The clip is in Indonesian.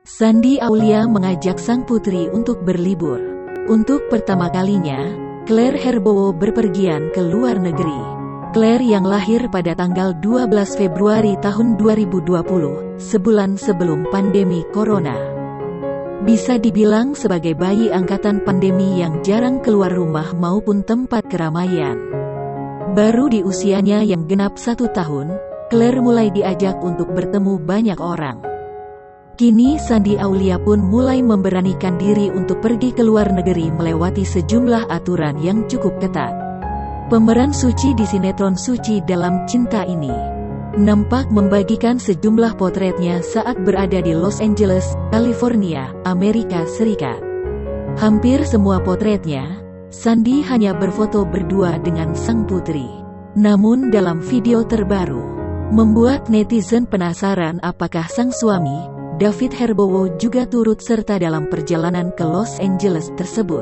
Shandy Aulia mengajak sang putri untuk berlibur. Untuk pertama kalinya, Claire Herbowo berpergian ke luar negeri. Claire yang lahir pada tanggal 12 Februari tahun 2020, sebulan sebelum pandemi corona. Bisa dibilang sebagai bayi angkatan pandemi yang jarang keluar rumah maupun tempat keramaian. Baru di usianya yang genap 1 tahun, Claire mulai diajak untuk bertemu banyak orang. Kini Shandy Aulia pun mulai memberanikan diri untuk pergi ke luar negeri melewati sejumlah aturan yang cukup ketat. Pemeran Suci di sinetron Suci Dalam Cinta ini nampak membagikan sejumlah potretnya saat berada di Los Angeles, California, Amerika Serikat. Hampir semua potretnya, Shandy hanya berfoto berdua dengan sang putri. Namun dalam video terbaru, membuat netizen penasaran apakah sang suami, David Herbowo, juga turut serta dalam perjalanan ke Los Angeles tersebut.